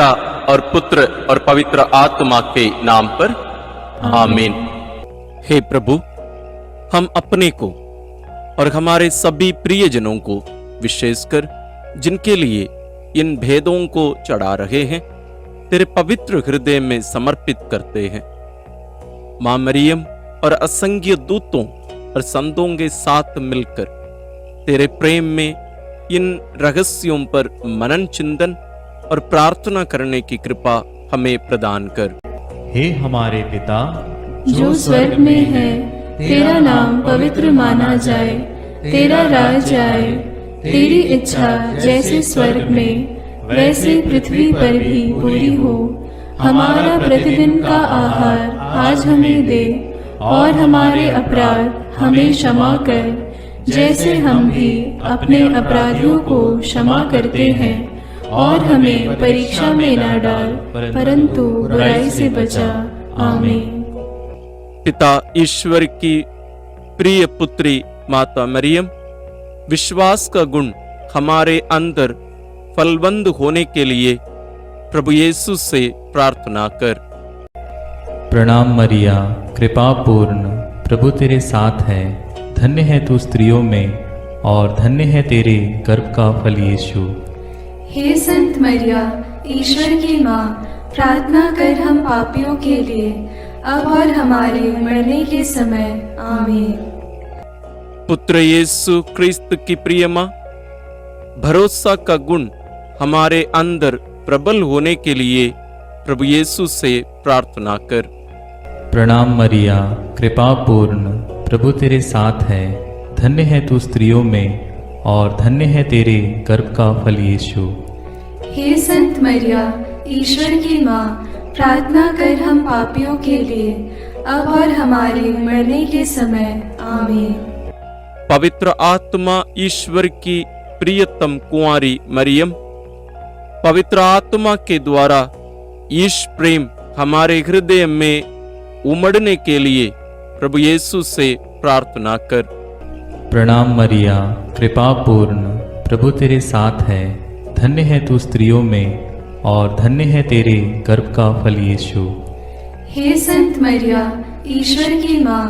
पिता और पुत्र और पवित्र आत्मा के नाम पर आमीन। हे प्रभु, हम अपने को और हमारे सभी प्रियजनों को, विशेषकर जिनके लिए इन भेदों को चढ़ा रहे हैं, तेरे पवित्र हृदय में समर्पित करते हैं। मां मरियम और असंख्य दूतों और संतों के साथ मिलकर तेरे प्रेम में इन रहस्यों पर मनन चिंतन और प्रार्थना करने की कृपा हमें प्रदान कर। हे हमारे पिता जो स्वर्ग में है, तेरा नाम पवित्र माना जाए, तेरा राज आए, तेरी इच्छा जैसे स्वर्ग में वैसे पृथ्वी पर भी पूरी हो। हमारा प्रतिदिन का आहार आज हमें दे, और हमारे अपराध हमें क्षमा कर, जैसे हम भी अपने अपराधियों को क्षमा करते हैं, और हमें परीक्षा में न डाल, परंतु बुराई से बचा। आमीन। पिता ईश्वर की प्रिय पुत्री माता मरियम, विश्वास का गुण हमारे अंदर फलवंत होने के लिए प्रभु यीशु से प्रार्थना कर। प्रणाम मरिया, कृपा पूर्ण, प्रभु तेरे साथ है। धन्य है तू स्त्रियों में, और धन्य है तेरे गर्भ का फल यीशु। हे संत मरिया, ईश्वर की माँ, प्रार्थना कर हम पापियों के लिए, अब और हमारे मरने के समय। आमीन। पुत्र यीशु क्रिस्त की प्रिय माँ, भरोसा का गुण हमारे अंदर प्रबल होने के लिए प्रभु यीशु से प्रार्थना कर। प्रणाम मरिया, कृपा पूर्ण, प्रभु तेरे साथ है। धन्य है तू स्त्रियों में, और धन्य है तेरे गर्भ का फल यीशु। हे संत मरिया, ईश्वर की माँ, प्रार्थना कर हम पापियों के लिए, अब और हमारे मरने के समय। आमीन। पवित्र आत्मा ईश्वर की प्रियतम कुंवारी मरियम, पवित्र आत्मा के द्वारा ईश प्रेम हमारे हृदय में उमड़ने के लिए प्रभु यीशु से प्रार्थना कर। प्रणाम मरिया, कृपा पूर्ण, प्रभु तेरे साथ है। धन्य है तू स्त्रियों में, और धन्य है तेरे गर्भ का फल यीशु। हे संत मरिया, ईश्वर की माँ,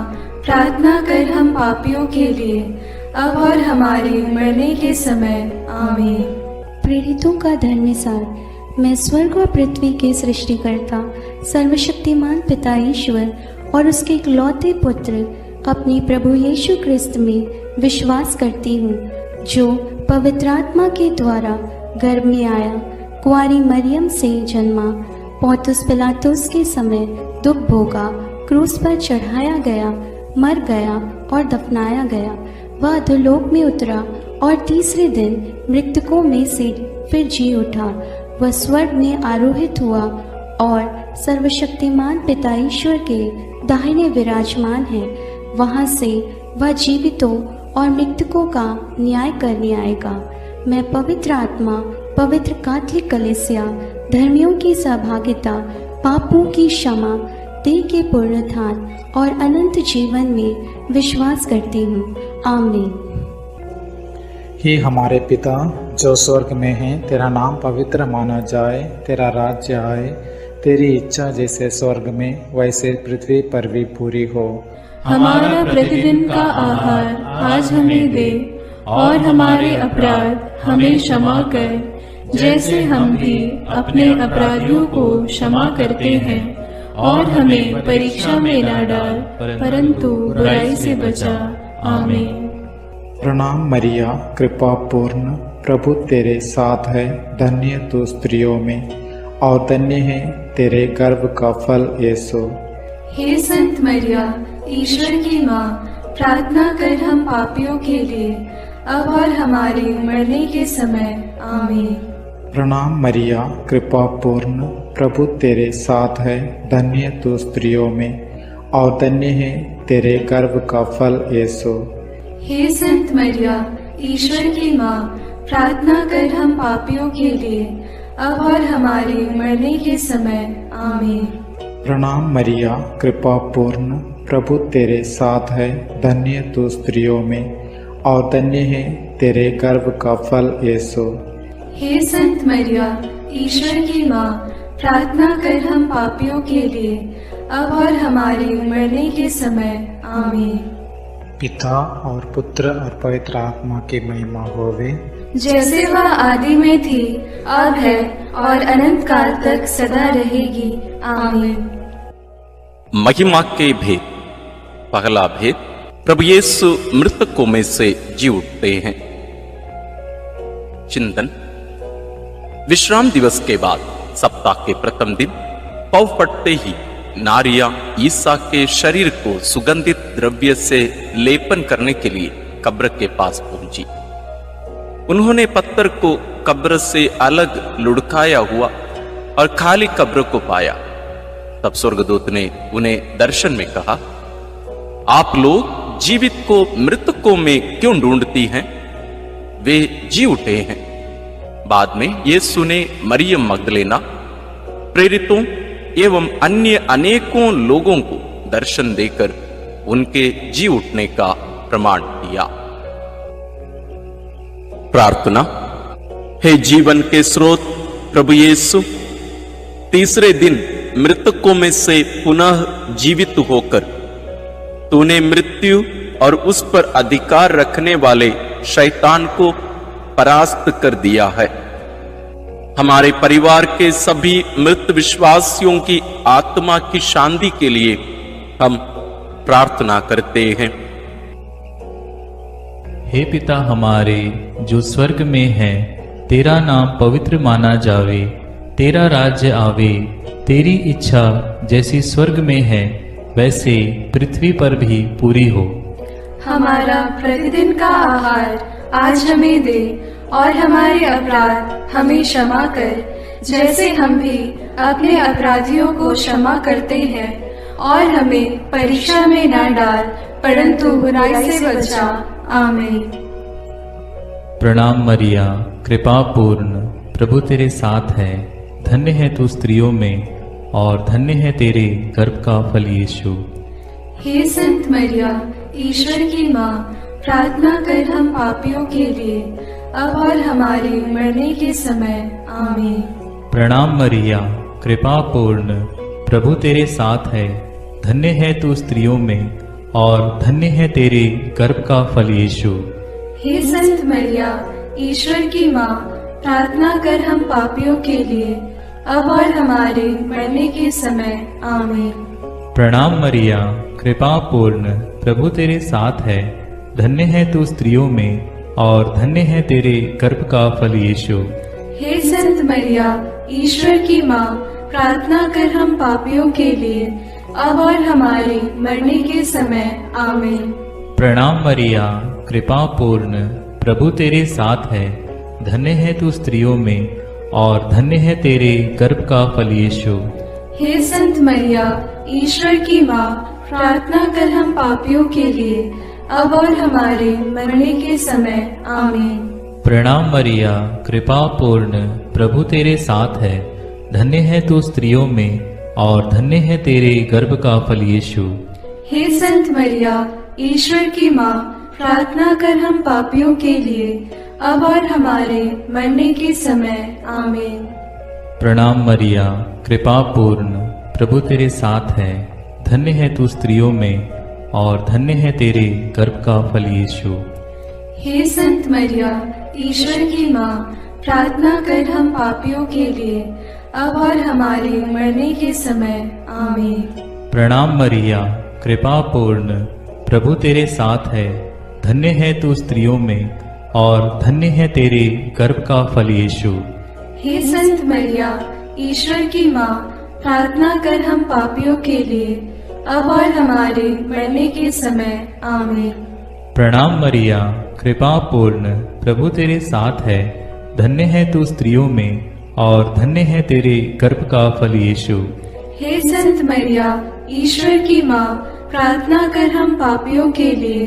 प्रार्थना कर हम पापियों के लिए, अब और हमारे मरने के समय। आमीन। प्रेरितों का धर्मसार। मैं स्वर्ग और पृथ्वी के सृष्टिकर्ता सर्वशक्तिमान पिता ईश्वर और उसके इकलौते पुत्र अपने प्रभु यीशु क्रिस्त में विश्वास करती हूँ, जो पवित्र आत्मा के द्वारा गर्भ में आया, कुंवारी मरियम से जन्मा, पोंतुस पिलातुस के समय दुख भोगा, क्रूस पर चढ़ाया गया, मर गया और दफनाया गया। वह अधोलोक में उतरा और तीसरे दिन मृतकों में से फिर जी उठा। वह स्वर्ग में आरोहित हुआ और सर्वशक्तिमान पिता ईश्वर के दाहिने विराजमान है। वहां से वह जीवितों और मृतकों का न्याय करने आएगा। मैं पवित्र आत्मा, पवित्र कैथोलिक कलीसिया, धर्मियों की सहभागिता, पापों की क्षमा, देह के पुनरुत्थान और अनंत जीवन में विश्वास करती हूँ। आमीन। हे हमारे पिता जो स्वर्ग में है, तेरा नाम पवित्र माना जाए, तेरा राज्य आए, तेरी इच्छा जैसे स्वर्ग में वैसे पृथ्वी पर भी पूरी हो। हमारा प्रतिदिन का आहार आज हमें दे, और हमारे अपराध हमें क्षमा कर, जैसे हम भी अपने अपराधियों को क्षमा करते हैं, और हमें परीक्षा में न डाल, परंतु बुराई से बचा। आमीन। प्रणाम मरिया, कृपा पूर्ण, प्रभु तेरे साथ है। धन्य तू स्त्रियों में, और धन्य है तेरे गर्भ का फल यीशु। हे संत मरिया, ईश्वर की माँ, प्रार्थना कर हम पापियों के लिए, अब और हमारे मरने के समय। आमीन। प्रणाम मरिया, कृपा पूर्ण, प्रभु तेरे साथ है। धन्य तू स्त्रियों में, और धन्य है तेरे गर्भ का फल यीशु। हे संत मरिया, ईश्वर की माँ, प्रार्थना कर हम पापियों के लिए, अब और हमारे मरने के समय। आमीन। प्रणाम मरिया, कृपा पूर्ण, प्रभु तेरे साथ है। धन्य तू स्त्रियों में, और धन्य है तेरे गर्भ का फल यीशु। हे संत मरिया, ईश्वर की माँ, प्रार्थना कर हम पापियों के लिए, अब और हमारे मरने के समय। आमीन। पिता और पुत्र और पवित्र आत्मा की महिमा होवे, जैसे वह आदि में थी, अब है और अनंत काल तक सदा रहेगी। आमीन। महिमा के भेद। पहला भेद, प्रभु यीशु मृतकों में से जी उठते हैं। चिंतन। विश्राम दिवस के बाद सप्ताह के प्रथम दिन पौ फटते ही नारियां ईसा के शरीर को सुगंधित द्रव्य से लेपन करने के लिए कब्र के पास पहुंची। उन्होंने पत्थर को कब्र से अलग लुढ़काया हुआ और खाली कब्र को पाया। तब स्वर्गदूत ने उन्हें दर्शन में कहा, आप लोग जीवित को मृतकों में क्यों ढूंढती हैं? वे जी उठे हैं। बाद में यीशु ने मरियम मगदलेना, प्रेरितों एवं अन्य अनेकों लोगों को दर्शन देकर उनके जी उठने का प्रमाण दिया। प्रार्थना। हे जीवन के स्रोत प्रभु यीशु, तीसरे दिन मृतकों में से पुनः जीवित होकर तूने मृत्यु और उस पर अधिकार रखने वाले शैतान को परास्त कर दिया है। हमारे परिवार के सभी मृत विश्वासियों की आत्मा की शांति के लिए हम प्रार्थना करते हैं। हे पिता हमारे जो स्वर्ग में है, तेरा नाम पवित्र माना जावे, तेरा राज्य आवे, तेरी इच्छा जैसी स्वर्ग में है वैसे पृथ्वी पर भी पूरी हो। हमारा प्रतिदिन का आहार आज हमें दे, और हमारे अपराध हमें क्षमा कर, जैसे हम भी अपने अपराधियों को क्षमा करते हैं, और हमें परीक्षा में न डाल, परंतु बुराई से बचा। आमीन। प्रणाम मरिया, कृपा पूर्ण, प्रभु तेरे साथ है, धन्य है तू स्त्रियों में और धन्य है तेरे गर्भ का फल यीशु। हे संत मरिया, ईश्वर की माँ, प्रार्थना कर हम पापियों के लिए, अब और हमारे मरने के समय। आमीन। प्रणाम मरिया, कृपा पूर्ण, प्रभु तेरे साथ है, धन्य है तू स्त्रियों में और धन्य है तेरे गर्भ का फल यीशु। हे संत मरिया, ईश्वर की माँ, प्रार्थना कर हम पापियों के लिए, अब और हमारे मरने के समय। आमीन। प्रणाम मरिया, कृपा पूर्ण, प्रभु तेरे साथ है, धन्य है तू स्त्रियों में और धन्य है तेरे गर्भ का फल यीशु। हे संत मरिया, ईश्वर की माँ, प्रार्थना कर हम पापियों के लिए, अब और हमारे मरने के समय। आमीन। प्रणाम मरिया, कृपा पूर्ण, प्रभु तेरे साथ है, धन्य है तू स्त्रियों में और धन्य है तेरे गर्भ का फल यीशु। हे संत मरिया, ईश्वर की माँ, प्रार्थना कर हम पापियों के लिए, अब और हमारे मरने के समय। आमीन। प्रणाम मरिया, कृपा पूर्ण, प्रभु तेरे साथ है, धन्य है तू स्त्रियों में और धन्य है तेरे गर्भ का फल यीशु। हे संत मरिया, ईश्वर की माँ, प्रार्थना कर हम पापियों के लिए, अब और हमारे मरने के समय। आमीन। प्रणाम मरिया, कृपा पूर्ण, प्रभु तेरे साथ है, धन्य है तू स्त्रियों में और धन्य है तेरे गर्भ का फल यीशु। हे संत मरिया, ईश्वर की माँ, प्रार्थना कर हम पापियों के लिए, अब और हमारे मरने के समय। आमीन। प्रणाम मरिया, कृपा पूर्ण, प्रभु तेरे साथ है, धन्य है तू स्त्रियों में और धन्य है तेरे गर्भ का फल यीशु। हे संत मरिया, ईश्वर की माँ, प्रार्थना कर हम पापियों के लिए, अब और हमारे मरने के समय। आमीन। प्रणाम मरिया, कृपा पूर्ण, प्रभु तेरे साथ है, धन्य है तू स्त्रियों में और धन्य है तेरे गर्भ का फल यीशु। हे संत मरिया, ईश्वर की माँ, प्रार्थना कर हम पापियों के लिए,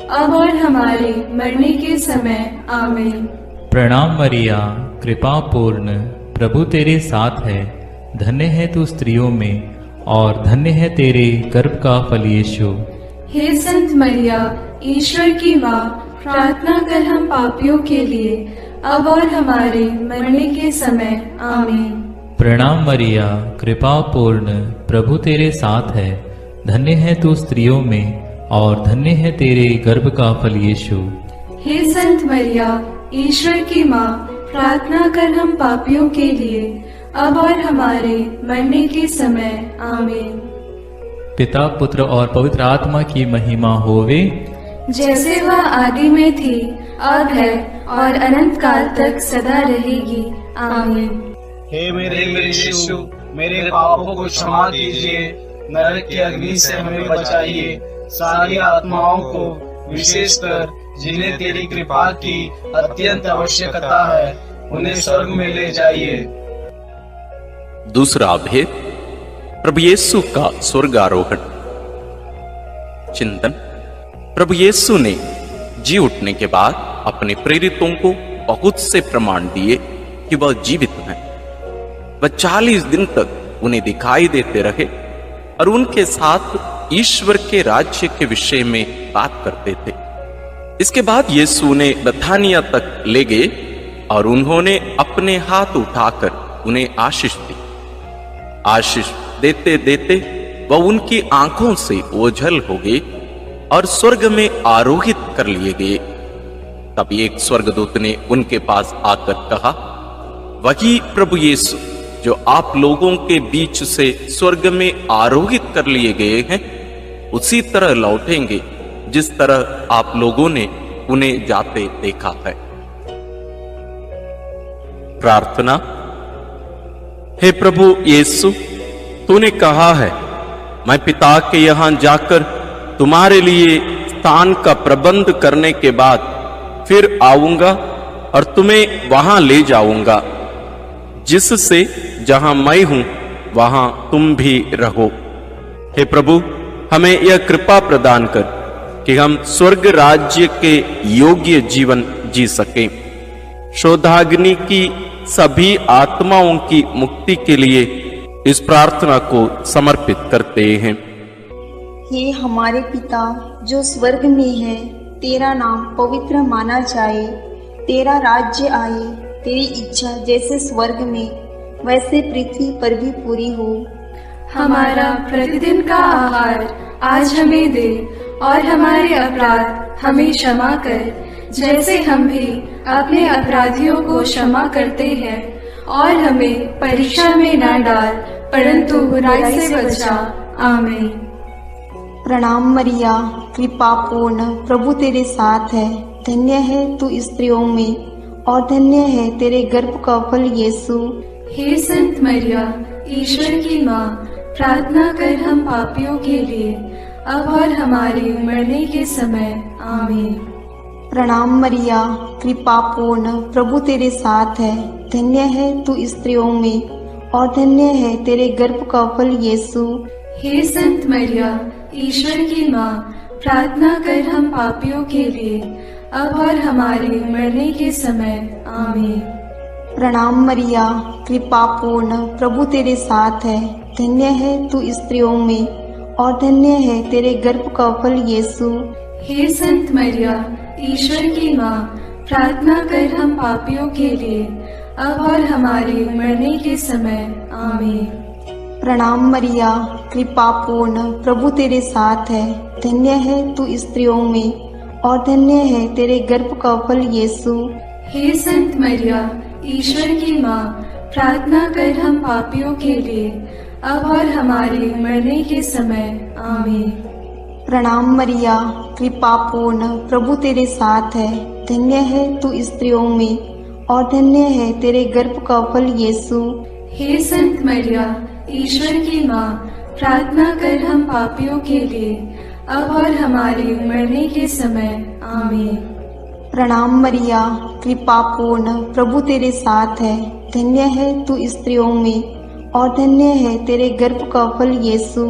अब और हमारे मरने के समय। आमीन। प्रणाम मरिया, कृपा पूर्ण, प्रभु तेरे साथ है, धन्य है तू स्त्रियों में और धन्य है तेरे गर्भ का फल यीशु। हे संत मरिया, ईश्वर की माँ, प्रार्थना कर हम पापियों के लिए, अब और हमारे मरने के समय आमीन। प्रणाम मरिया, कृपा पूर्ण, प्रभु तेरे साथ है। धन्य है तू स्त्रियों में और धन्य है तेरे गर्भ का फल यीशु। हे संत मरिया, ईश्वर की माँ, प्रार्थना कर हम पापियों के लिए, अब और हमारे मरने के समय आमीन। पिता, पुत्र और पवित्र आत्मा की महिमा होवे, जैसे वह आदि में थी, अब है और अनंत काल तक सदा रहेगी, आमीन। हे मेरे यीशु, मेरे पापों को क्षमा कीजिए, नरक की अग्नि से हमें बचाइए, सारी आत्माओं को, विशेषकर जिन्हें तेरी कृपा की अत्यंत आवश्यकता है, उन्हें स्वर्ग में ले जाइए। दूसरा भेद, प्रभु यीशु का स्वर्गारोहण। चिंतन। प्रभु यीशु ने जी उठने के बाद अपने प्रेरितों को बहुत से प्रमाण दिए कि वह जीवित हैं। वह 40 दिन तक उन्हें दिखाई देते रहे और उनके साथ ईश्वर के राज्य के विषय में बात करते थे। इसके बाद यीशु ने बथानिया तक ले गए और उन्होंने अपने हाथ उठाकर उन्हें आशीष दी। आशीष देते देते वह उनकी आंखों से ओझल हो गए और स्वर्ग में आरोहित कर लिए गए। तब एक स्वर्गदूत ने उनके पास आकर कहा, वही प्रभु यीशु जो आप लोगों के बीच से स्वर्ग में आरोहित कर लिए गए हैं, उसी तरह लौटेंगे जिस तरह आप लोगों ने उन्हें जाते देखा है। प्रार्थना। हे प्रभु यीशु, तूने कहा है, मैं पिता के यहां जाकर तुम्हारे लिए स्थान का प्रबंध करने के बाद फिर आऊंगा और तुम्हें वहां ले जाऊंगा, जिससे जहां मैं हूं वहां तुम भी रहो। हे प्रभु, हमें यह कृपा प्रदान कर कि हम स्वर्ग राज्य के योग्य जीवन जी सकें। शोधाग्नि की सभी आत्माओं की मुक्ति के लिए इस प्रार्थना को समर्पित करते हैं। हे हमारे पिता जो स्वर्ग में है, तेरा नाम पवित्र माना जाए, तेरा राज्य आए, तेरी इच्छा जैसे स्वर्ग में वैसे पृथ्वी पर भी पूरी हो। हमारा प्रतिदिन का आहार आज हमें दे और हमारे अपराध हमें क्षमा कर, जैसे हम भी अपने अपराधियों को क्षमा करते हैं, और हमें परीक्षा में न डाल, परंतु बुराई से बचा। आमीन। प्रणाम मरिया, कृपा पूर्ण, प्रभु तेरे साथ है। धन्य है तू स्त्रियों में और धन्य है तेरे गर्भ का फल यीशु। हे संत मरिया, ईश्वर की माँ, प्रार्थना कर हम पापियों के लिए, अब और हमारे मरने के समय। आमीन। प्रणाम मरिया, कृपा पूर्ण, प्रभु तेरे साथ है। धन्य है तू स्त्रियों में और धन्य है तेरे गर्भ का फल यीशु। हे संत मरिया, ईश्वर की माँ, प्रार्थना कर हम पापियों के लिए, अब और हमारे मरने के समय। आमीन। प्रणाम मरिया, कृपा पूर्ण, प्रभु तेरे साथ है। धन्य है तू स्त्रियों में और धन्य है तेरे गर्भ का फल यीशु। हे संत मरिया, ईश्वर की माँ, प्रार्थना कर हम पापियों के लिए, अब और हमारे मरने के समय। आमीन। प्रणाम मरिया, कृपा पूर्ण, प्रभु तेरे साथ है। धन्य है तू स्त्रियों में और धन्य है तेरे गर्भ का फल यीशु। हे संत मरिया, ईश्वर की माँ, प्रार्थना कर हम पापियों के लिए, अब और हमारे मरने के समय। आमीन। प्रणाम मरिया, कृपा पूर्ण, प्रभु तेरे साथ है। धन्य है तू स्त्रियों में और धन्य है तेरे गर्भ का फल यीशु। हे संत मरिया, ईश्वर की माँ, प्रार्थना कर हम पापियों के लिए, अब और हमारे मरने के समय। आमीन। प्रणाम मरिया, कृपा पूर्ण, प्रभु तेरे साथ है। धन्य है तू स्त्रियों में और धन्य है तेरे गर्भ का फल यीशु।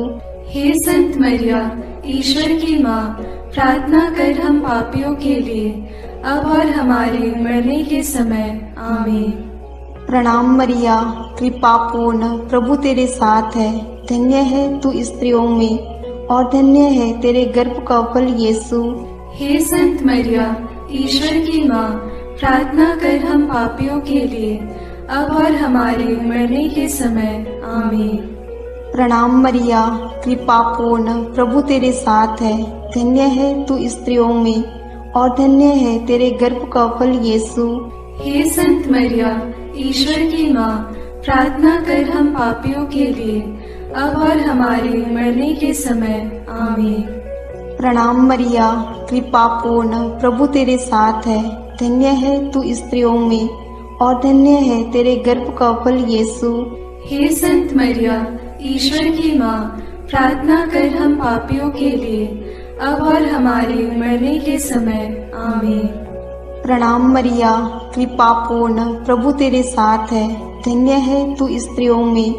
हे संत मरिया, ईश्वर की माँ, प्रार्थना कर हम पापियों के लिए, अब और हमारे मरने के समय। आमीन। प्रणाम मरिया, कृपा पूर्ण, प्रभु तेरे साथ है। धन्य है तू स्त्रियों में और धन्य है तेरे गर्भ का फल यीशु। हे संत मरिया, ईश्वर की माँ, प्रार्थना कर हम पापियों के लिए अब और हमारे मरने के समय आमीन। प्रणाम मरिया, कृपा पूर्ण, प्रभु तेरे साथ है। धन्य है तू स्त्रियों में और धन्य है तेरे गर्भ का फल यीशु। हे संत मरिया, ईश्वर की माँ, प्रार्थना कर हम पापियों के लिए अब और हमारे मरने के समय आमीन। प्रणाम मरिया, कृपा पूर्ण, प्रभु तेरे साथ है। धन्य है तू स्त्रियों में और धन्य है तेरे गर्भ का फल यीशु। हे संत मरिया, ईश्वर की माँ, प्रार्थना कर हम पापियों के लिए अब और हमारे मरने के समय आमीन। प्रणाम मरिया, कृपा पूर्ण, प्रभु तेरे साथ है। धन्य है तू स्त्रियों में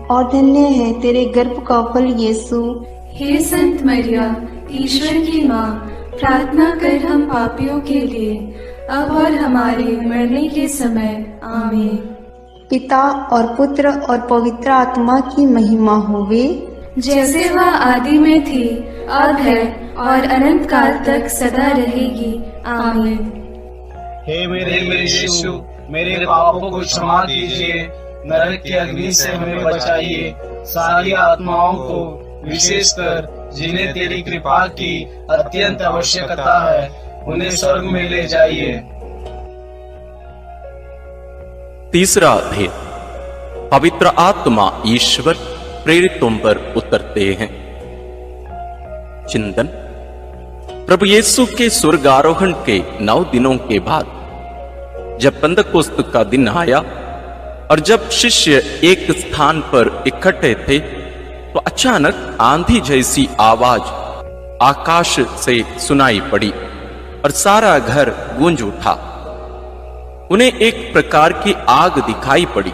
और धन्य है तेरे गर्भ का फल यीशु। हे संत मरिया, ईश्वर की माँ, प्रार्थना कर हम पापियों के लिए अब और हमारे मरने के समय आमीन। पिता और पुत्र और पवित्र आत्मा की महिमा होवे, जैसे वह आदि में थी, अब है और अनंत काल तक सदा रहेगी आमीन। हे मेरे यीशु, मेरे पापों को क्षमा कीजिए, नरक की अग्नि से हमें बचाइए, सारी आत्माओं को विशेषकर जिन्हें तेरी कृपा की अत्यंत आवश्यकता है उन्हें स्वर्ग में ले जाइए। तीसरा अध्याय, पवित्र आत्मा ईश्वर प्रेरितों पर उतरते हैं। चिंतन। प्रभु यीशु के स्वर्गारोहण के 9 दिनों के बाद जब पेंतकोस्त का दिन आया और जब शिष्य एक स्थान पर इकट्ठे थे तो अचानक आंधी जैसी आवाज आकाश से सुनाई पड़ी और सारा घर गूंज उठा। उन्हें एक प्रकार की आग दिखाई पड़ी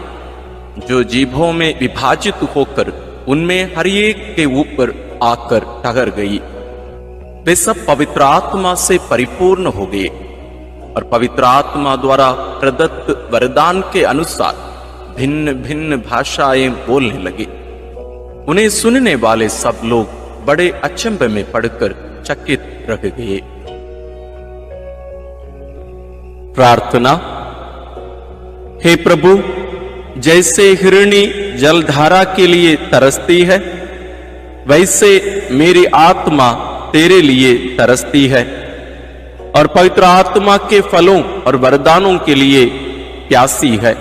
जो जीभों में विभाजित होकर उनमें हर एक के ऊपर आकर ठहर गई। वे सब पवित्र आत्मा से परिपूर्ण हो गए और पवित्र आत्मा द्वारा प्रदत्त वरदान के अनुसार भिन्न भिन्न भाषाएं बोलने लगे। उन्हें सुनने वाले सब लोग बड़े अचंभे में पड़कर चकित रह गए। प्रार्थना। हे प्रभु, जैसे हिरणी जलधारा के लिए तरसती है, वैसे मेरी आत्मा तेरे लिए तरसती है और पवित्र आत्मा के फलों और वरदानों के लिए प्यासी है।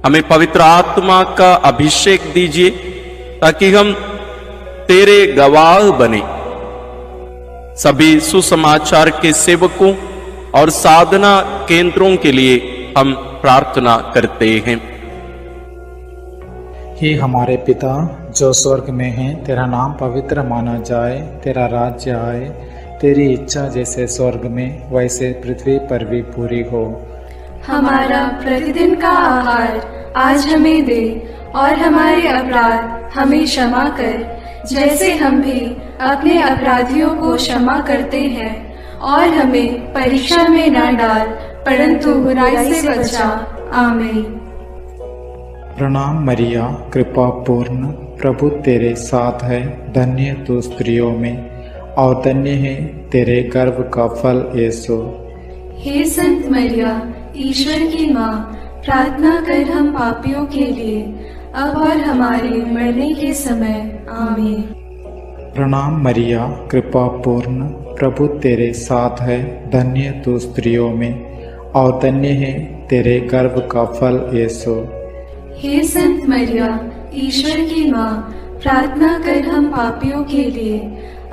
हमें पवित्र आत्मा का अभिषेक दीजिए ताकि हम तेरे गवाह बने। सभी सुसमाचार के सेवकों और साधना केंद्रों के लिए हम प्रार्थना करते हैं। हे हमारे पिता जो स्वर्ग में है, तेरा नाम पवित्र माना जाए, तेरा राज्य आए, तेरी इच्छा जैसे स्वर्ग में वैसे पृथ्वी पर भी पूरी हो। हमारा प्रतिदिन का आहार आज हमें दे और हमारे अपराध हमें क्षमा कर, जैसे हम भी अपने अपराधियों को क्षमा करते हैं, और हमें परीक्षा में न डाल परंतु बुराई से बचा। आमीन। प्रणाम मरिया, कृपा पूर्ण, प्रभु तेरे साथ है। धन्य तू स्त्रियों में और धन्य है तेरे गर्भ का फल यीशु। हे संत मरिया, ईश्वर की माँ, प्रार्थना कर हम पापियों के लिए अब और हमारे मरने के समय। आमीन। प्रणाम मरिया, कृपा पूर्ण, प्रभु तेरे साथ है। धन्य तू स्त्रियों में और धन्य है तेरे गर्भ का फल यीशु। हे संत मरिया, ईश्वर की माँ, प्रार्थना कर हम पापियों के लिए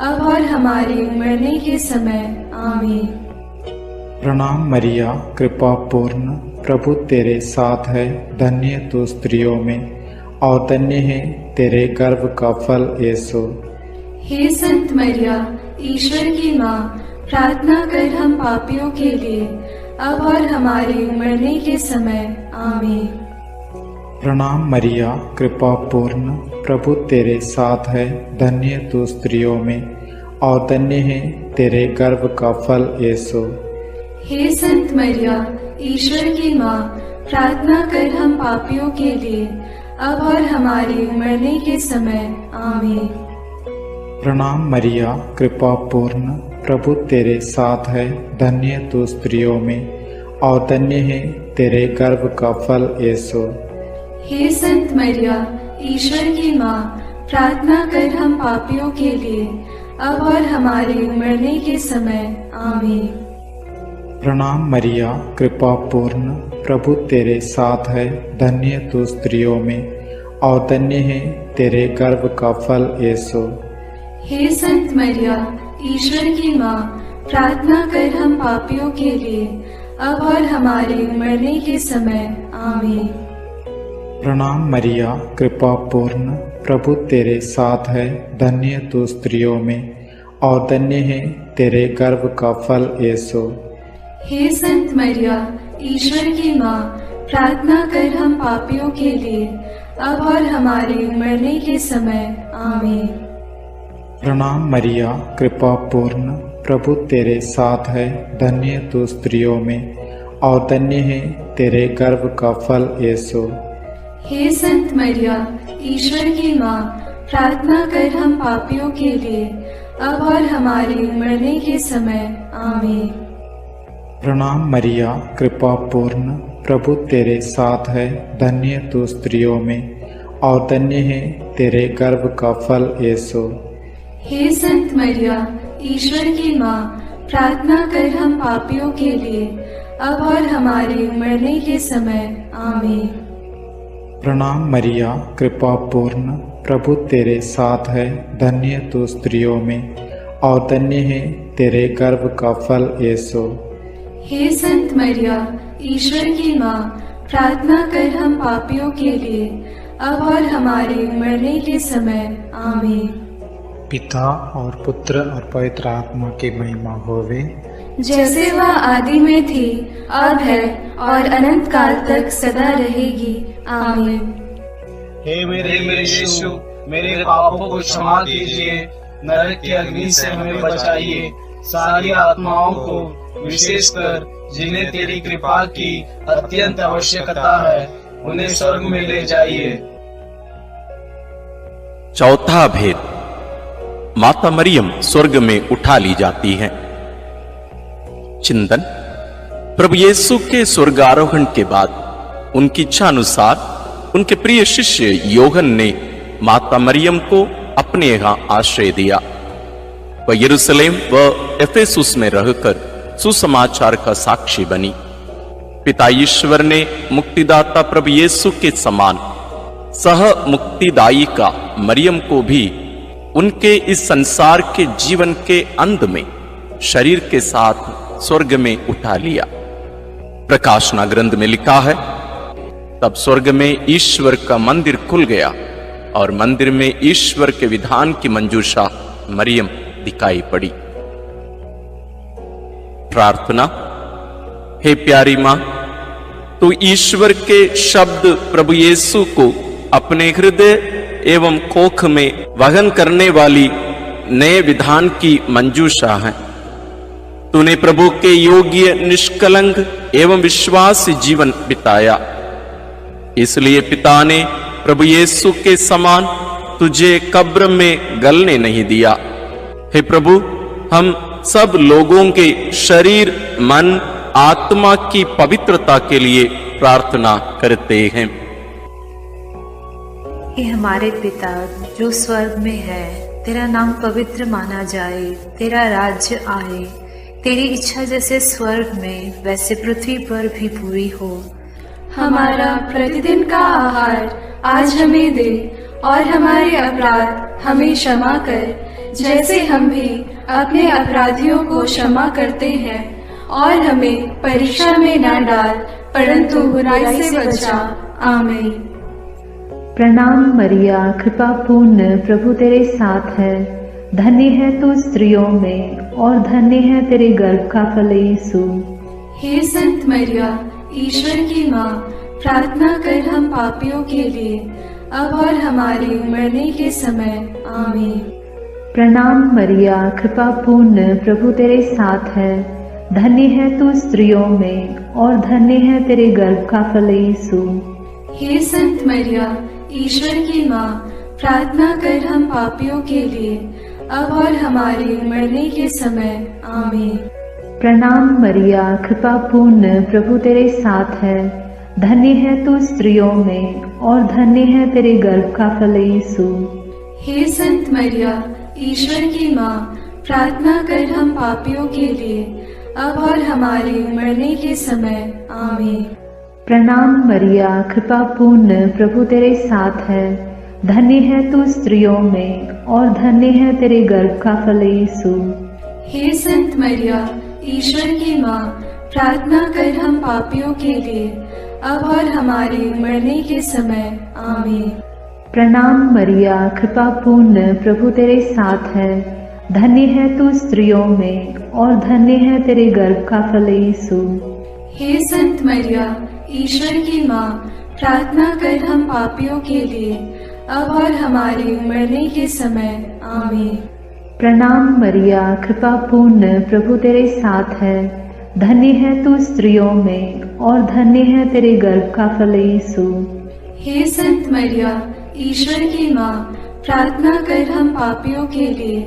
अब और हमारे मरने के समय। आमीन। प्रणाम मरिया, कृपा पूर्ण, प्रभु तेरे साथ है। धन्य तू स्त्रियों में और धन्य है तेरे गर्भ का फल यीशु। हे संत मरिया, ईश्वर की माँ, प्रार्थना कर हम पापियों के लिए अब और हमारे मरने के समय। आमीन। प्रणाम मरिया, कृपा पूर्ण, प्रभु तेरे साथ है। धन्य तू स्त्रियों में और धन्य है तेरे गर्भ का फल यीशु। हे संत मरिया, ईश्वर की माँ, प्रार्थना कर हम पापियों के लिए अब और हमारे मरने के समय। आमीन। प्रणाम मरिया, कृपा पूर्ण, प्रभु तेरे साथ है, धन्य तू स्त्रियों में और धन्य है तेरे गर्भ का फल यीशु। हे संत मरिया, ईश्वर की माँ, प्रार्थना कर हम पापियों के लिए, अब और हमारे मरने के समय। आमीन। प्रणाम मरिया, कृपा पूर्ण, प्रभु तेरे साथ है, धन्य तू स्त्रियों में और धन्य है तेरे गर्भ का फल यीशु। हे संत मरिया, ईश्वर की माँ, प्रार्थना कर हम पापियों के लिए, अब और हमारे मरने के समय। आमीन। प्रणाम मरिया, कृपा पूर्ण, प्रभु तेरे साथ है, धन्य तू स्त्रियों में और धन्य है तेरे गर्भ का फल यीशु। हे संत मरिया, ईश्वर की माँ, प्रार्थना कर हम पापियों के लिए, अब और हमारे मरने के समय। आमीन। प्रणाम मरिया, कृपा पूर्ण, प्रभु तेरे साथ है, धन्य तू स्त्रियों में और धन्य है तेरे गर्भ का फल यीशु। हे संत मरिया, ईश्वर की माँ, प्रार्थना कर हम पापियों के लिए, अब और हमारे मरने के समय। आमीन। प्रणाम मरिया, कृपा पूर्ण, प्रभु तेरे साथ है, धन्य तू स्त्रियों में और धन्य है तेरे गर्भ का फल यीशु। हे संत मरिया, ईश्वर की माँ, प्रार्थना कर हम पापियों के लिए, अब और हमारे मरने के समय। आमीन। प्रणाम मरिया, कृपा पूर्ण, प्रभु तेरे साथ है, धन्य तू स्त्रियों में और धन्य है तेरे गर्भ का फल यीशु। हे संत मरिया, ईश्वर की माँ, प्रार्थना कर हम पापियों के लिए, अब और हमारे मरने के समय। आमीन। पिता और पुत्र और पवित्र आत्मा की महिमा होवे, जैसे वह आदि में थी, अब है और अनंत काल तक सदा रहेगी। आमीन। हे मेरे यीशु, मेरे पापों को क्षमा कीजिए, नरक की अग्नि से हमें बचाइए, सारी आत्माओं को, विशेषकर जिन्हें तेरी कृपा की अत्यंत आवश्यकता है, उन्हें स्वर्ग में ले जाइए। चौथा भेद, माता मरियम स्वर्ग में उठा ली जाती है। चिंतन, प्रभु यीशु के स्वर्गारोहण के बाद उनकी इच्छा अनुसार उनके प्रिय शिष्य योहन ने माता मरियम को अपने यहाँ आश्रय दिया। वह यरूशलेम व एफेसुस में रहकर सुसमाचार का साक्षी बनी। पिता ईश्वर ने मुक्तिदाता प्रभु यीशु के समान सह मुक्तिदायी का मरियम को भी उनके इस संसार के जीवन के अंत में शरीर के साथ स्वर्ग में उठा लिया। प्रकाशना ग्रंथ में लिखा है, तब स्वर्ग में ईश्वर का मंदिर खुल गया और मंदिर में ईश्वर के विधान की मंजूषा मरियम दिखाई पड़ी। प्रार्थना। हे प्यारी मां, तू ईश्वर के शब्द प्रभु यीशु को अपने हृदय एवं कोख में वहन करने वाली नए विधान की मंजूषा है। तूने प्रभु के योग्य, निष्कलंक एवं विश्वास जीवन बिताया, इसलिए पिता ने प्रभु यीशु के समान तुझे कब्र में गलने नहीं दिया। हे प्रभु, हम सब लोगों के शरीर, मन, आत्मा की पवित्रता के लिए प्रार्थना करते हैं। हे हमारे पिता जो स्वर्ग में है, तेरा नाम पवित्र माना जाए, तेरा राज्य आए, तेरी इच्छा जैसे स्वर्ग में वैसे पृथ्वी पर भी पूरी हो। हमारा प्रतिदिन का आहार आज हमें दे और हमारे अपराध हमें क्षमा कर, जैसे हम भी अपने अपराधियों को क्षमा करते हैं, और हमें परीक्षा में न डाल, परंतु बुराई से बचा। आमीन। प्रणाम मरिया, कृपा पूर्ण, प्रभु तेरे साथ है, धन्य है तू स्त्रियों में और धन्य है तेरे गर्भ का फल यीशु। हे संत मरिया, ईश्वर की माँ, प्रार्थना कर हम पापियों के लिए, अब और हमारे मरने के समय। आमीन। प्रणाम मरिया, कृपा पूर्ण, प्रभु तेरे साथ है, धन्य है तू स्त्रियों में और धन्य है तेरे गर्भ का फल यीशु। हे संत मरिया, ईश्वर की माँ, प्रार्थना कर हम पापियों के लिए, अब और हमारे मरने के समय आमीन। प्रणाम मरिया, कृपा पूर्ण, प्रभु तेरे साथ है। धन्य है तू स्त्रियों में और धन्य है तेरे गर्भ का फल यीशु। हे संत मरिया, ईश्वर की माँ, प्रार्थना कर हम पापियों के लिए, अब और हमारे मरने के समय आमीन। प्रणाम मरिया, कृपा पूर्ण, प्रभु तेरे साथ है। धन्य है तू स्त्रियों में और धन्य है तेरे गर्भ का फल यीशु। हे संत मरिया, ईश्वर की माँ, प्रार्थना कर हम पापियों के लिए, अब और हमारे मरने के समय आमीन। प्रणाम मरिया, कृपा पूर्ण, प्रभु तेरे साथ है। धन्य है तू स्त्रियों में और धन्य है तेरे गर्भ का फल यीशु। हे संत मरिया, ईश्वर की माँ, प्रार्थना कर हम पापियों के लिए, अब और हमारे मरने के समय आमीन। प्रणाम मरिया, कृपा पूर्ण, प्रभु तेरे साथ है। धन्य है तू स्त्रियों में और धन्य है तेरे गर्भ का फल यीशु। हे संत मरिया, ईश्वर की माँ, प्रार्थना कर हम पापियों के लिए,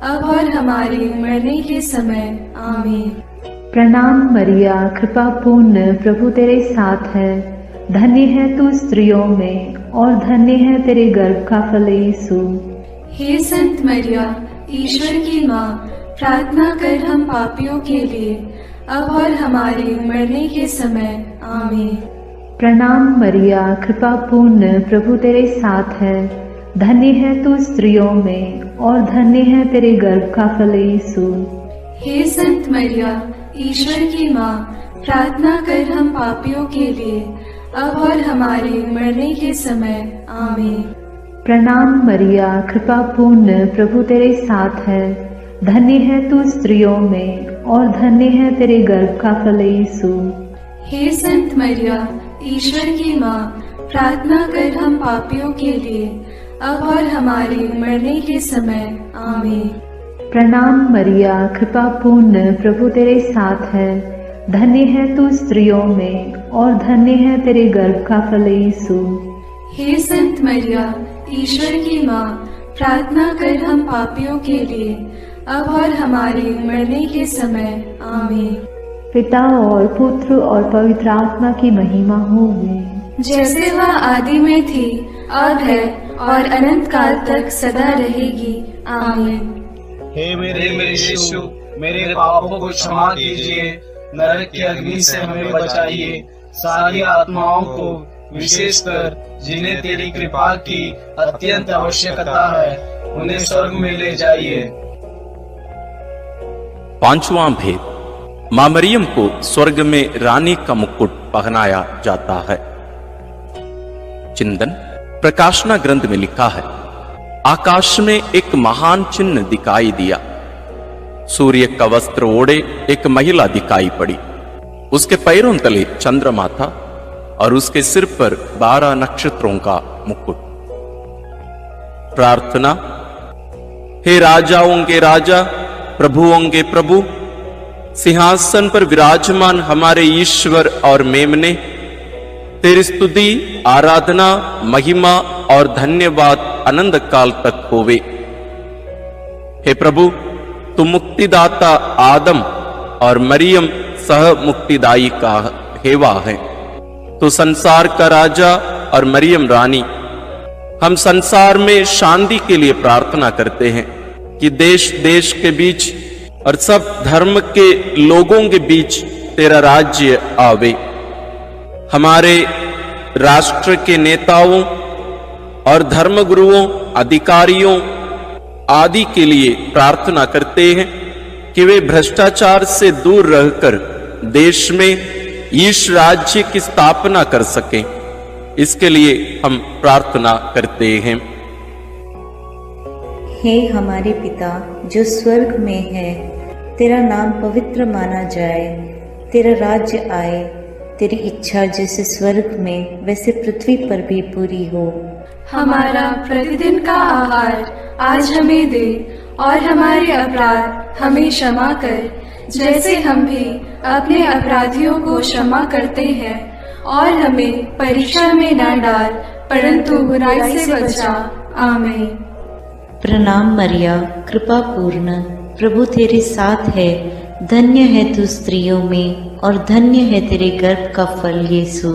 अब और हमारे मरने के समय आमीन। प्रणाम मरिया, कृपा पूर्ण, प्रभु तेरे साथ है। धन्य है तू स्त्रियों में और धन्य है तेरे गर्भ का फल यीशु। हे संत मरिया, ईश्वर की माँ, प्रार्थना कर हम पापियों के लिए, अब और हमारे मरने के समय आमीन। प्रणाम मरिया, कृपा पूर्ण, प्रभु तेरे साथ है। धन्य है तू स्त्रियों में और धन्य है तेरे गर्भ का फल यीशु। हे संत मरिया, ईश्वर की माँ, प्रार्थना कर हम पापियों के लिए, अब और हमारे मरने के समय आमीन। प्रणाम मरिया, कृपा पूर्ण, प्रभु तेरे साथ है। धन्य है तू स्त्रियों में और धन्य है तेरे गर्भ का फल यीशु। हे संत मरिया, ईश्वर की माँ, प्रार्थना कर हम पापियों के लिए, अब और हमारे मरने के समय आमीन। प्रणाम मरिया, कृपा पूर्ण, प्रभु तेरे साथ है। धन्य है तू स्त्रियों में और धन्य है तेरे गर्भ का फल यीशु। हे संत मरिया, ईश्वर की माँ, प्रार्थना कर हम पापियों के लिए, अब और हमारे मरने के समय आमीन। पिता और पुत्र और पवित्र आत्मा की महिमा होगी, जैसे वह आदि में थी, अब है और अनंत काल तक सदा रहेगी आमीन। हे मेरे यीशु, मेरे पापों को क्षमा कीजिए, नरक की अग्नि से हमें बचाइए, सारी आत्माओं को, विशेषकर जिन्हें तेरी कृपा की अत्यंत आवश्यकता है, उन्हें स्वर्ग में ले जाइए। पांचवां भेद, मां मरियम को स्वर्ग में रानी का मुकुट पहनाया जाता है। चिंतन, प्रकाशना ग्रंथ में लिखा है, आकाश में एक महान चिन्ह दिखाई दिया। सूर्य का वस्त्र ओढ़े एक महिला दिखाई पड़ी। उसके पैरों तले चंद्रमा था और उसके सिर पर 12 नक्षत्रों का मुकुट। प्रार्थना। हे राजाओं के राजा, प्रभुओं के प्रभु, सिंहासन पर विराजमान हमारे ईश्वर और मेमने, तेरी स्तुति, आराधना, महिमा और धन्यवाद अनंत काल तक होवे। हे प्रभु, तुम मुक्तिदाता आदम और मरियम सह मुक्तिदायी का हेवा है। तो संसार का राजा और मरियम रानी, हम संसार में शांति के लिए प्रार्थना करते हैं कि देश देश के बीच और सब धर्म के लोगों के बीच तेरा राज्य आवे। हमारे राष्ट्र के नेताओं और धर्मगुरुओं, अधिकारियों आदि के लिए प्रार्थना करते हैं कि वे भ्रष्टाचार से दूर रहकर देश में ईश राज्य की स्थापना कर सकें। इसके लिए हम प्रार्थना करते हैं। हे हमारे पिता जो स्वर्ग में है, तेरा नाम पवित्र माना जाए, तेरा राज्य आए, तेरी इच्छा जैसे स्वर्ग में वैसे पृथ्वी पर भी पूरी हो। हमारा प्रतिदिन का आहार आज हमें दे और हमारे अपराध हमें क्षमा कर, जैसे हम भी अपने अपराधियों को क्षमा करते हैं, और हमें परीक्षा में न डाल परंतु बुराई से बचा। आमीन। प्रणाम मरिया कृपा पूर्ण, प्रभु तेरे साथ है, धन्य है तू स्त्रियों में और धन्य है तेरे गर्भ का फल यीशु।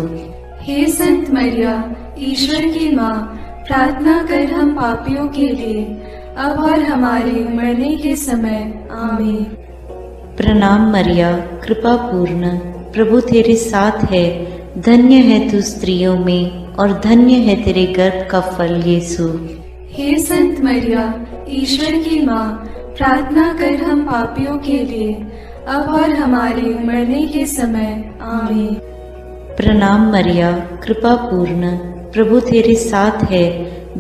हे संत मरिया, ईश्वर की माँ, प्रार्थना कर हम पापियों के लिए, अब और हमारे मरने के समय। आमीन। प्रणाम मरिया कृपा पूर्ण, प्रभु तेरे साथ है, धन्य है तू स्त्रियों में और धन्य है तेरे गर्भ का फल यीशु। हे संत मरिया, ईश्वर की माँ, प्रार्थना कर हम पापियों के लिए, अब और हमारे मरने के समय। आमीन। प्रणाम मरिया कृपा पूर्ण, प्रभु तेरे साथ है,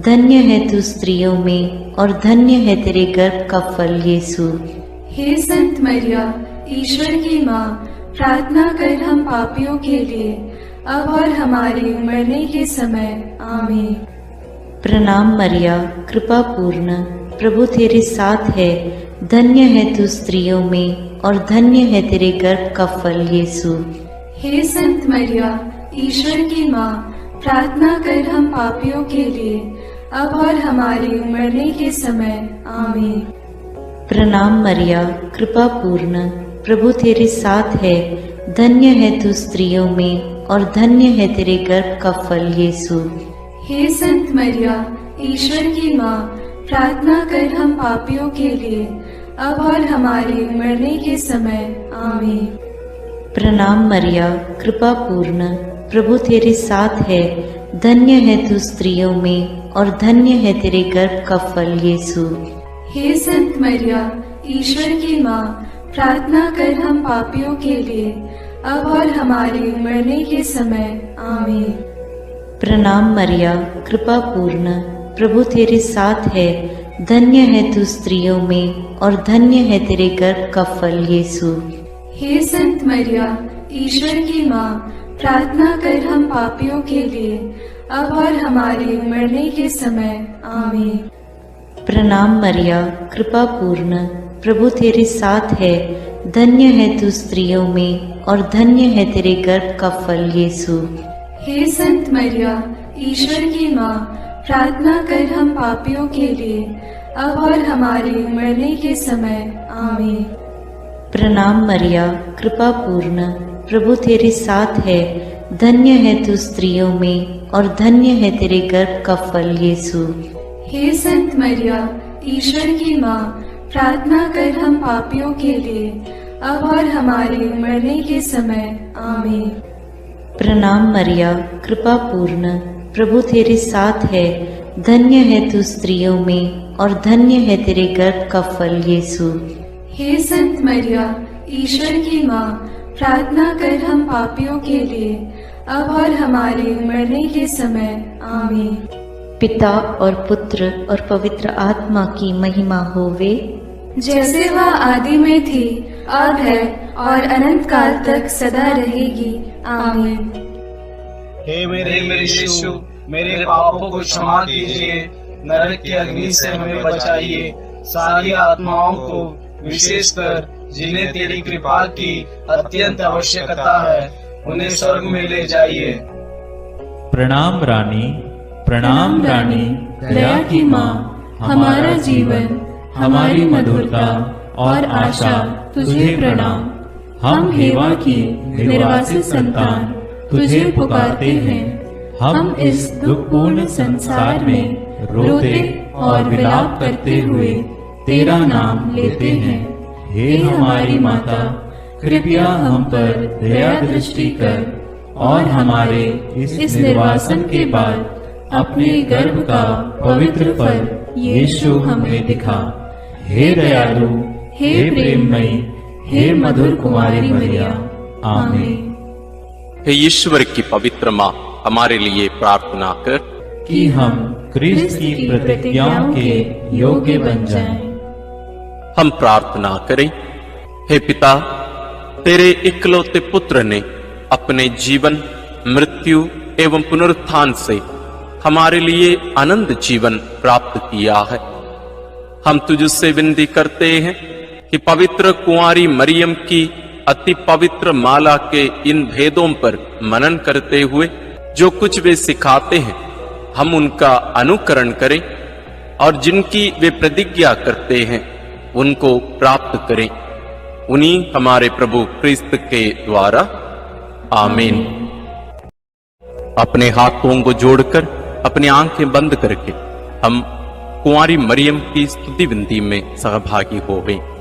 धन्य है तू स्त्रियों में और धन्य है तेरे गर्भ का फल यीशु। हे संत मरिया, ईश्वर की माँ, प्रार्थना कर हम पापियों के लिए, अब और हमारे मरने के समय। आमीन। प्रणाम मरिया कृपा पूर्ण, प्रभु तेरे साथ है, धन्य है तू स्त्रियों में और धन्य है तेरे गर्भ का फल यीशु। हे संत मरिया, ईश्वर की माँ, प्रार्थना कर हम पापियों के लिए, अब और हमारे मरने के समय। आमीन। प्रणाम मरिया कृपा पूर्ण, प्रभु तेरे साथ है, धन्य है तू स्त्रियों में और धन्य है तेरे गर्भ का फल यीशु। हे संत मरिया, ईश्वर की माँ, प्रार्थना कर हम पापियों के लिए, अब और हमारे मरने के समय। आमीन। प्रणाम मरिया कृपा पूर्ण, प्रभु तेरे साथ है, धन्य है तू स्त्रियों में और धन्य है तेरे गर्भ का फल यीशु। हे संत मरिया, ईश्वर की माँ, प्रार्थना कर हम पापियों के लिए, अब और हमारे मरने के समय। आमीन। प्रणाम मरिया कृपा पूर्ण, प्रभु तेरे साथ है, धन्य है तू स्त्रियों में और धन्य है तेरे गर्भ का फल यीशु। हे संत मरिया, ईश्वर की माँ, प्रार्थना कर हम पापियों के लिए, अब और हमारे मरने के समय। आमीन। प्रणाम मरिया कृपा पूर्ण, प्रभु तेरे साथ है, धन्य है तू स्त्रियों में और धन्य है तेरे गर्भ का फल यीशु। हे संत मरिया, ईश्वर की माँ, प्रार्थना कर हम पापियों के लिए, अब और हमारे मरने के समय। आमीन। प्रणाम मरिया कृपा पूर्ण, प्रभु तेरे साथ है, धन्य है तू स्त्रियों में और धन्य है तेरे गर्भ का फल यीशु। हे संत मरिया, ईश्वर की माँ, प्रार्थना कर हम पापियों के लिए, अब और हमारे मरने के समय। आमीन। प्रणाम मरिया कृपा पूर्ण, प्रभु तेरे साथ है, धन्य है तू स्त्रियों में और धन्य है तेरे गर्भ का फल यीशु। हे संत मरिया, ईश्वर की माँ, प्रार्थना कर हम पापियों के लिए, अब और हमारे मरने के समय। आमीन। पिता और पुत्र और पवित्र आत्मा की महिमा होवे, जैसे वह आदि में थी, अब है और अनंत काल तक सदा रहेगी। आमीन। हे मेरे यीशु, मेरे पापों को क्षमा कीजिए, नरक की अग्नि से हमें बचाइए, सारी आत्माओं को, विशेषकर जिन्हें तेरी कृपा की अत्यंत आवश्यकता है, उन्हें स्वर्ग में ले जाइए। प्रणाम रानी, प्रणाम रानी, दया की माँ, हमारा जीवन, हमारी मधुरता और आशा तुझे प्रणाम। हम हेवा की निर्वासित संतान तुझे पुकारते हैं। हम इस दुखपूर्ण संसार में रोते और विलाप करते हुए तेरा नाम लेते हैं। हे हमारी माता, कृपया हम पर दया दृष्टि कर और हमारे इस निर्वासन के बाद अपने गर्भ का पवित्र फल यीशु हमें दिखा। हे दयालु, हे प्रेममयी, हे मधुर कुमारी मरिया। आमीन। हे ईश्वर की पवित्र माँ, हमारे लिए प्रार्थना कर कि हम क्रिस्त की प्रतिज्ञाओं के योग्य बन जाएं। हम प्रार्थना करें। हे पिता, तेरे इकलौते पुत्र ने अपने जीवन, मृत्यु एवं पुनरुत्थान से हमारे लिए अनंत जीवन प्राप्त किया है। हम तुझसे विनती करते हैं कि पवित्र कुंवारी मरियम की अति पवित्र माला के इन भेदों पर मनन करते हुए जो कुछ वे सिखाते हैं, हम उनका अनुकरण करें और जिनकी वे प्रतिज्ञा करते हैं उनको प्राप्त करें, उन्हीं हमारे प्रभु क्रिस्त के द्वारा। आमीन। अपने हाथों को जोड़कर अपनी आंखें बंद करके हम कुंवारी मरियम की स्तुति विनती में सहभागी होवें।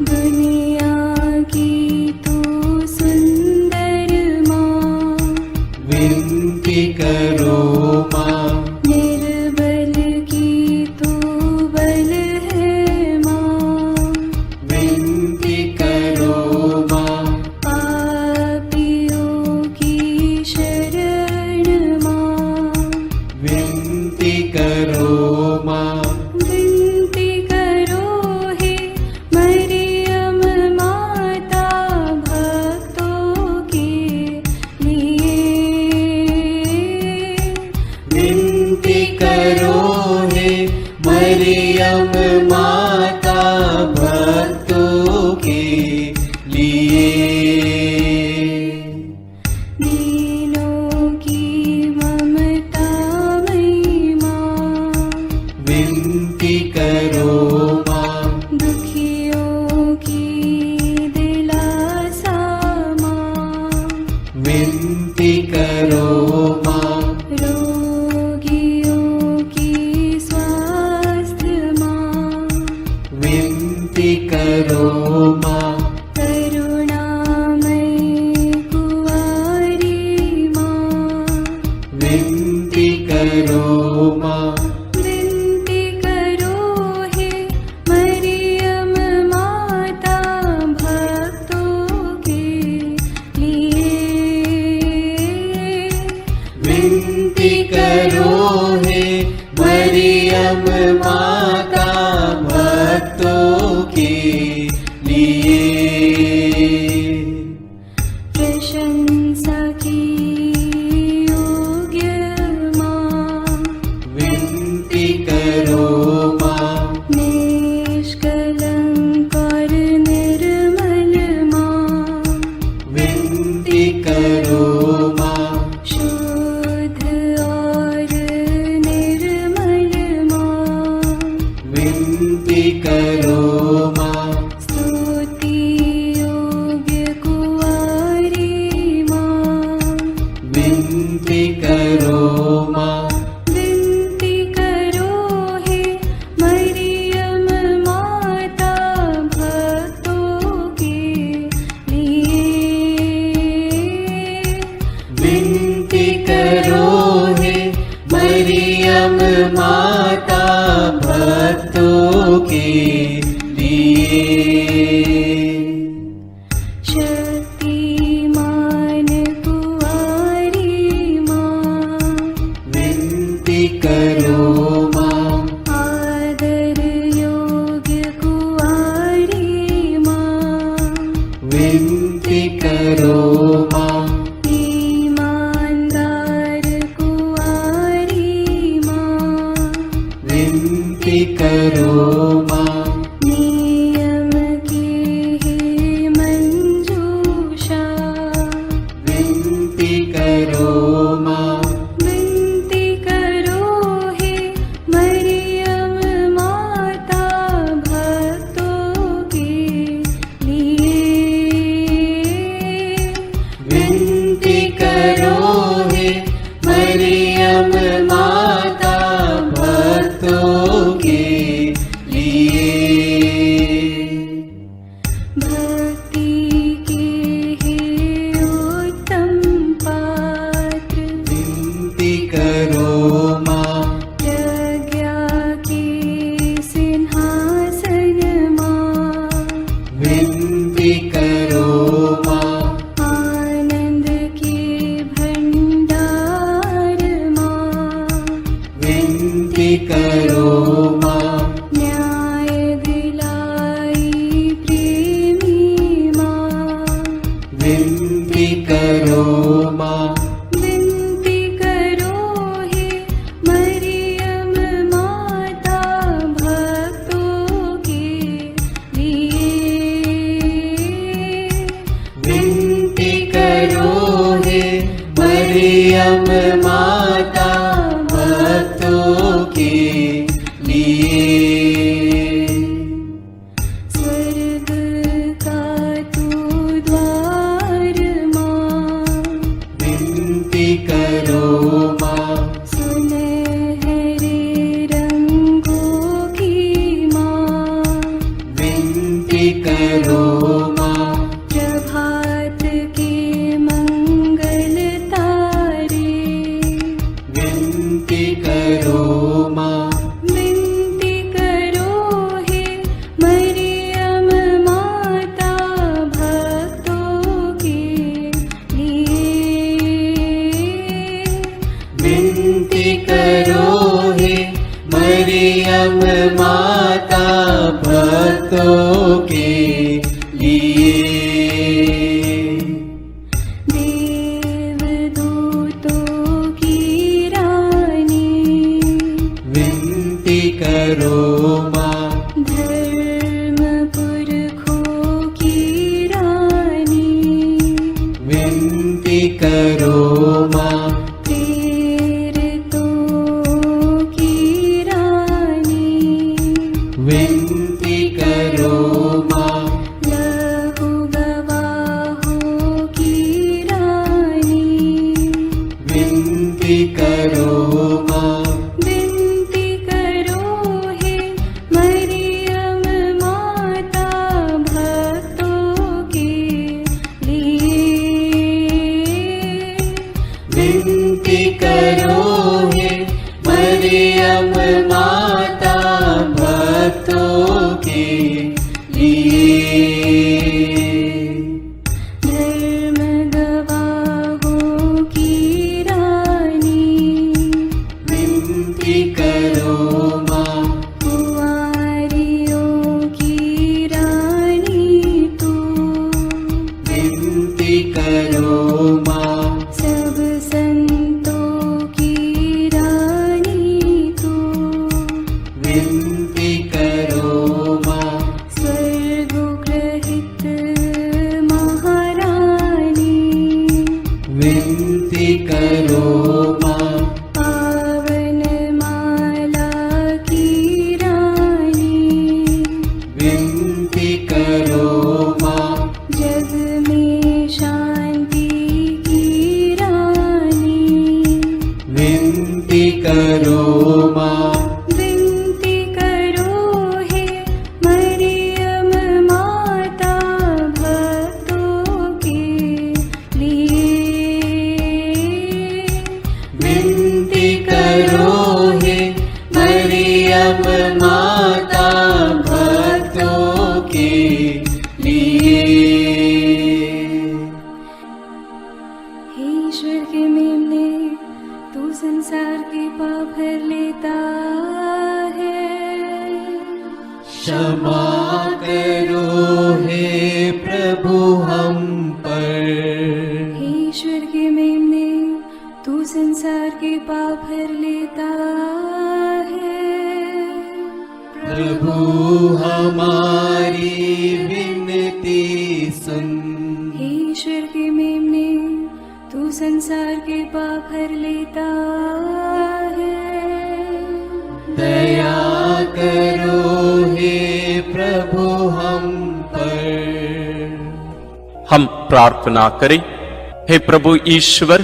दुनिया की तू सुंदर माँ, माता भक्तों के लिए। शक्तिमान कुंवारी माँ, विनती करो माँ। आदर योग्य कुंवारी माँ, विनती करो माँ। ईमानदार कुंवारी माँ, विनती करो माँ। नियम की है मंजूषा, विनती करो माँ। विनती करो हे मरियम माता भक्तों के लिए। विनती करो हे मरियम माता भक्तों के लिए। भक्ति के हे उत्तम पात्र, विनती करो माँ। प्रज्ञा के सिंहासन माँ, विनती करो माँ। आनंद के भंडार माँ, विनती करो माँ। न्याय दिलाई प्रेमी माँ, विनती करो माँ। विनती करो हे मरियम माता भक्तों के लिए। विनती करो हे मरियम माता भक्तों के लिए। स्वर्ग का तू द्वार माँ, विनती करो माँ। सुनहरे रंगों की माँ, विनती करो माँ। प्रभात के मंगल तारे, विनती करो माँ। विनती करो हे मरियम माता भक्तों के लिए। विनती करो हे मरियम माता भक्तों के लिए। देवदूतों की रानी, विनती करो माँ। धर्म पुरखों की रानी, विनती करो माँ। प्रेरितों की रानी, विनती करो माँ। लहू गवाहों की रानी, विनती करो माँ। विनती करो हे मरियम माता भक्तों के लिए। विनती करो हे मरियम माता भक्तों के लिए। धर्म गवाहों की रानी, विनती करो माँ। कुंवारियों की रानी तू, विनती करो माँ। सब संतों की रानी तू, विनती करो माँ। स्वर्गोग्रहित महारानी, विनती करो माँ। पावन माला की रानी, विनती करो माँ। जग में शांति की रानी, विनती करो माँ। विनती करो हे मरियम माता भक्तों के लिए। विनती करो हे क्षमा करो हे प्रभु हम पर। हे ईश्वर के मेमने, तू संसार के पाप हर लेता है। प्रभु हमारी विनती सुन। हे ईश्वर के मेमने, तू संसार के पाप हर लेता है। दया करो हे प्रभु हम पर। हम प्रार्थना करें। हे प्रभु ईश्वर,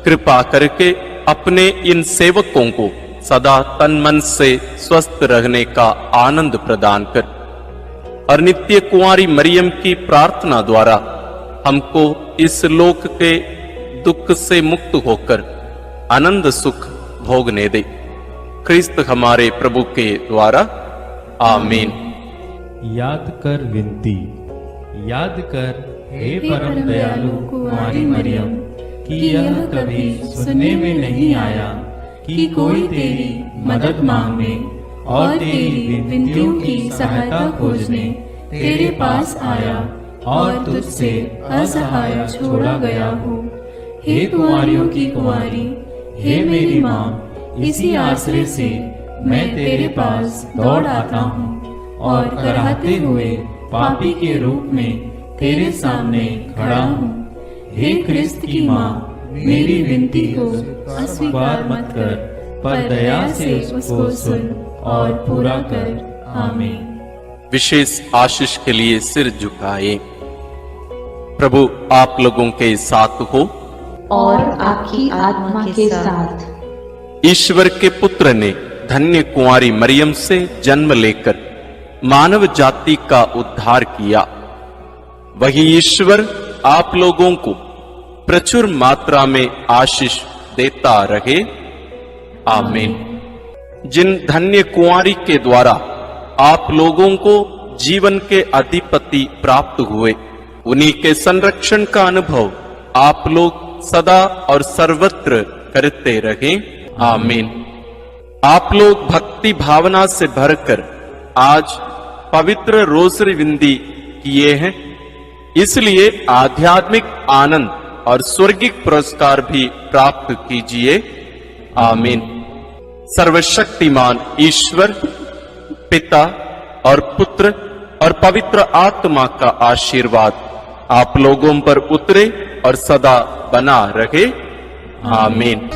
कृपा करके अपने इन सेवकों को सदा तन मन से स्वस्थ रहने का आनंद प्रदान कर और नित्य कुंवारी मरियम की प्रार्थना द्वारा हमको इस लोक के दुख से मुक्त होकर आनंद सुख भोगने दे। क्रिस्त हमारे प्रभु के द्वारा, आमीन। याद कर विनती। याद कर हे परम दयालु कुंवारी मरियम कि यह कभी सुनने में नहीं आया कि कोई तेरी मदद मांगने और तेरी विनतियों की सहायता खोजने तेरे पास आया और तुझसे असहाय छोड़ा गया हो। हे कुंवारियों की कुंवारी, हे मेरी माँ, इसी आश्रय से मैं तेरे पास दौड़ आता हूँ और कराहते हुए पापी के रूप में तेरे सामने खड़ा हूँ। हे क्रिस्त की माँ, मेरी विनती को अस्वीकार मत कर, पर दया से उसको सुन और पूरा कर। आमीन। विशेष आशीष के लिए सिर झुकाए। प्रभु आप लोगों के साथ हो और आपकी आत्मा के साथ। ईश्वर के पुत्र ने धन्य कुंवारी मरियम से जन्म लेकर मानव जाति का उद्धार किया। वही ईश्वर आप लोगों को प्रचुर मात्रा में आशीष देता रहे। आमीन। जिन धन्य कुंवारी के द्वारा आप लोगों को जीवन के अधिपति प्राप्त हुए, उन्हीं के संरक्षण का अनुभव आप लोग सदा और सर्वत्र करते रहे। आमीन। आप लोग भक्ति भावना से भरकर आज पवित्र रोसरी विंदी किए हैं, इसलिए आध्यात्मिक आनंद और स्वर्गिक पुरस्कार भी प्राप्त कीजिए। आमीन। सर्वशक्तिमान ईश्वर पिता और पुत्र और पवित्र आत्मा का आशीर्वाद आप लोगों पर उतरे और सदा बना रहे। आमीन।